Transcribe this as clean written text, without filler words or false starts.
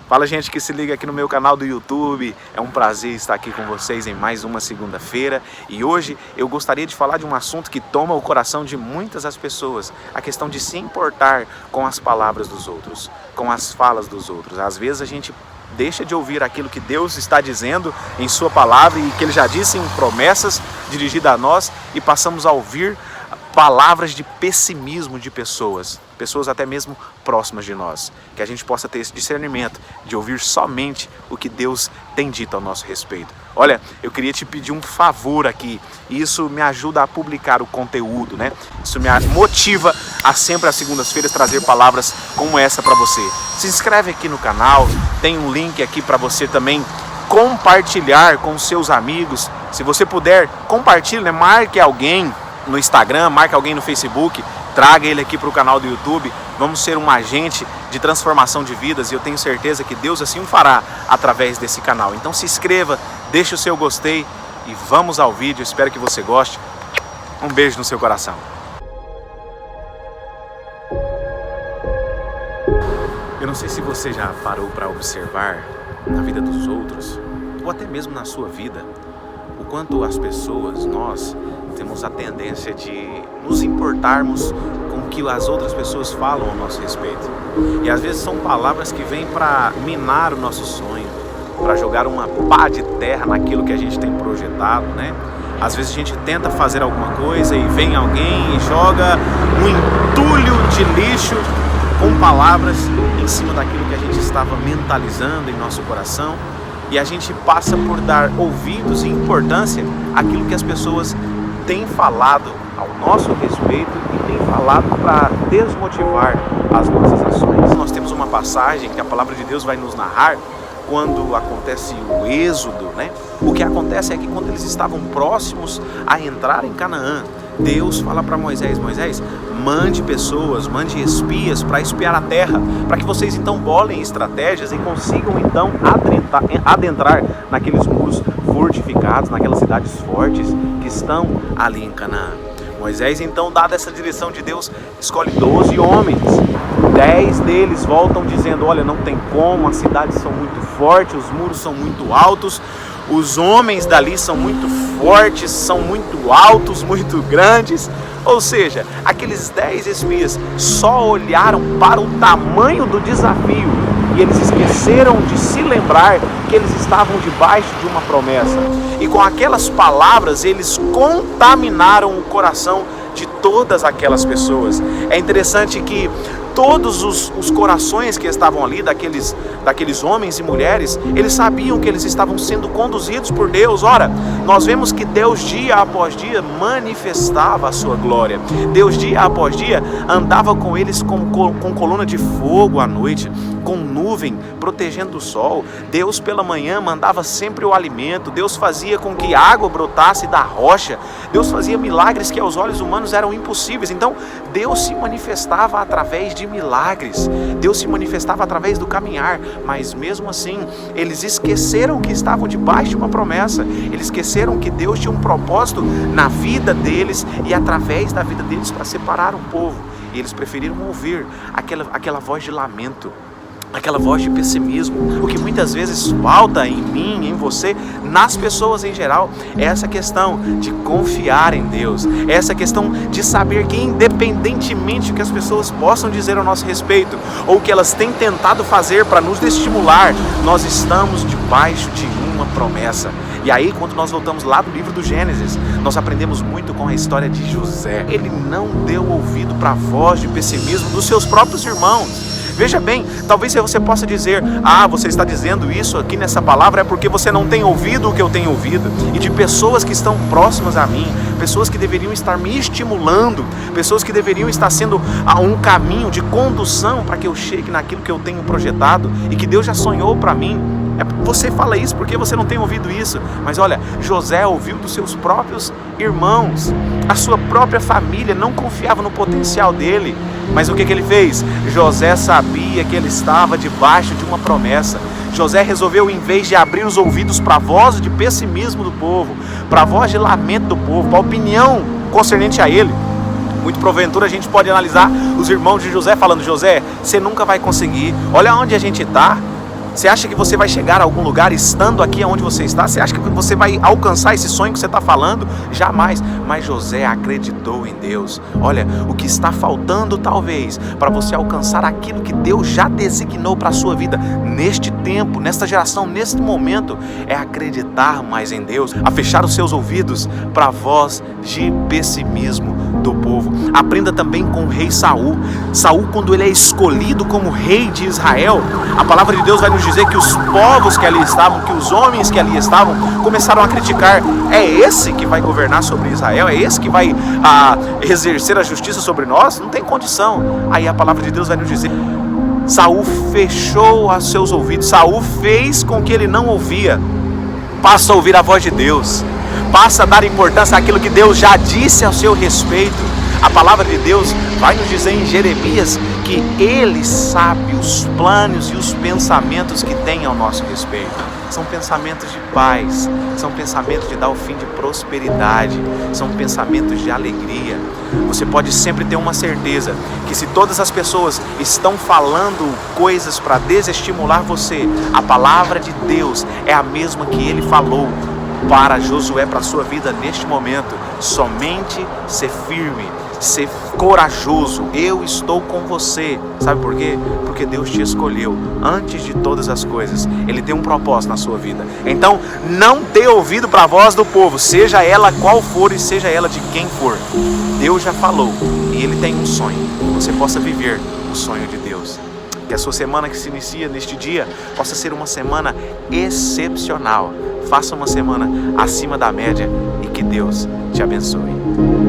Fala, gente que se liga aqui no meu canal do YouTube. É um prazer estar aqui com vocês em mais uma segunda-feira. E hoje eu gostaria de falar de um assunto que toma o coração de muitas as pessoas. A questão de se importar com as palavras dos outros, com as falas dos outros. Às vezes a gente deixa de ouvir aquilo que Deus está dizendo em sua palavra e que Ele já disse em promessas dirigidas a nós, e passamos a ouvir palavras de pessimismo de pessoas até mesmo próximas de nós. Que a gente possa ter esse discernimento de ouvir somente o que Deus tem dito ao nosso respeito. Olha, eu queria te pedir um favor aqui, e isso me ajuda a publicar o conteúdo, né? Isso me motiva a sempre às segundas-feiras trazer palavras como essa para você. Se inscreve aqui no canal, tem um link aqui para você também compartilhar com seus amigos. Se você puder, compartilhe, né? Marque alguém no Instagram, marque alguém no Facebook, traga ele aqui para o canal do YouTube. Vamos ser um agente de transformação de vidas, e eu tenho certeza que Deus assim o fará através desse canal. Então se inscreva, deixe o seu gostei e vamos ao vídeo. Espero que você goste. Um beijo no seu coração. Eu não sei se você já parou para observar na vida dos outros, ou até mesmo na sua vida, o quanto as pessoas, nós, temos a tendência de nos importarmos com o que as outras pessoas falam ao nosso respeito. E às vezes são palavras que vêm para minar o nosso sonho, para jogar uma pá de terra naquilo que a gente tem projetado, né? Às vezes a gente tenta fazer alguma coisa e vem alguém e joga um entulho de lixo com palavras em cima daquilo que a gente estava mentalizando em nosso coração, e a gente passa por dar ouvidos e importância àquilo que as pessoas têm falado ao nosso respeito e têm falado para desmotivar as nossas ações. Nós temos uma passagem que a palavra de Deus vai nos narrar quando acontece o êxodo, né? O que acontece é que quando eles estavam próximos a entrar em Canaã, Deus fala para Moisés: Moisés, mande pessoas, mande espias para espiar a terra, para que vocês então bolem estratégias e consigam então adentrar naqueles muros fortificados, naquelas cidades fortes que estão ali em Canaã. Moisés então, dada essa direção de Deus, escolhe 12 homens. 10 deles voltam dizendo: olha, não tem como, as cidades são muito fortes, os muros são muito altos, os homens dali são muito fortes, são muito altos, muito grandes. Ou seja, aqueles 10 espias só olharam para o tamanho do desafio e eles esqueceram de se lembrar que eles estavam debaixo de uma promessa. E com aquelas palavras eles contaminaram o coração de todas aquelas pessoas. É interessante que todos os corações que estavam ali, daqueles homens e mulheres, eles sabiam que eles estavam sendo conduzidos por Deus. Ora, nós vemos que Deus dia após dia manifestava a sua glória. Deus dia após dia andava com eles com coluna de fogo à noite, com nuvem protegendo o sol. Deus pela manhã mandava sempre o alimento. Deus fazia com que água brotasse da rocha. Deus fazia milagres que aos olhos humanos eram impossíveis. Então Deus se manifestava através de milagres, Deus se manifestava através do caminhar. Mas mesmo assim eles esqueceram que estavam debaixo de uma promessa. Eles esqueceram que Deus tinha um propósito na vida deles e através da vida deles para separar um povo. E eles preferiram ouvir aquela voz de lamento, aquela voz de pessimismo. O que muitas vezes falta em mim, em você, nas pessoas em geral, é essa questão de confiar em Deus, é essa questão de saber que independentemente do que as pessoas possam dizer ao nosso respeito, ou que elas têm tentado fazer para nos desestimular, nós estamos debaixo de uma promessa. E aí, quando nós voltamos lá do livro do Gênesis, nós aprendemos muito com a história de José. Ele não deu ouvido para a voz de pessimismo dos seus próprios irmãos. Veja bem, talvez você possa dizer: ah, você está dizendo isso aqui nessa palavra é porque você não tem ouvido o que eu tenho ouvido, e de pessoas que estão próximas a mim, pessoas que deveriam estar me estimulando, pessoas que deveriam estar sendo um caminho de condução para que eu chegue naquilo que eu tenho projetado e que Deus já sonhou para mim. Você fala isso porque você não tem ouvido isso. Mas olha, José ouviu dos seus próprios irmãos. A sua própria família não confiava no potencial dele. Mas o que ele fez? José sabia que ele estava debaixo de uma promessa. José resolveu, em vez de abrir os ouvidos para a voz de pessimismo do povo, para a voz de lamento do povo, para a opinião concernente a ele, muito porventura a gente pode analisar os irmãos de José falando: José, você nunca vai conseguir, olha onde a gente está. Você acha que você vai chegar a algum lugar estando aqui onde você está? Você acha que você vai alcançar esse sonho que você está falando? Jamais. Mas José acreditou em Deus. Olha, o que está faltando talvez para você alcançar aquilo que Deus já designou para a sua vida neste tempo, nesta geração, neste momento, é acreditar mais em Deus, a fechar os seus ouvidos para a voz de pessimismo do povo. Aprenda também com o rei Saul. Saul, quando ele é escolhido como rei de Israel, a palavra de Deus vai nos dizer que os povos que ali estavam, que os homens que ali estavam, começaram a criticar. É esse que vai governar sobre Israel? É esse que vai exercer a justiça sobre nós? Não tem condição. Aí a palavra de Deus vai nos dizer: Saul fechou os seus ouvidos. Saul fez com que ele não ouvia. Passa a ouvir a voz de Deus. Passa a dar importância àquilo que Deus já disse ao seu respeito. A palavra de Deus vai nos dizer em Jeremias que Ele sabe os planos e os pensamentos que tem ao nosso respeito. São pensamentos de paz, são pensamentos de dar o fim de prosperidade, são pensamentos de alegria. Você pode sempre ter uma certeza que se todas as pessoas estão falando coisas para desestimular você, a palavra de Deus é a mesma que Ele falou para Josué, para a sua vida neste momento. Somente ser firme, ser corajoso. Eu estou com você. Sabe por quê? Porque Deus te escolheu antes de todas as coisas. Ele tem um propósito na sua vida. Então, não dê ouvido para a voz do povo, seja ela qual for e seja ela de quem for. Deus já falou e Ele tem um sonho. Que você possa viver o sonho de Deus. Que a sua semana que se inicia neste dia possa ser uma semana excepcional. Faça uma semana acima da média e que Deus te abençoe.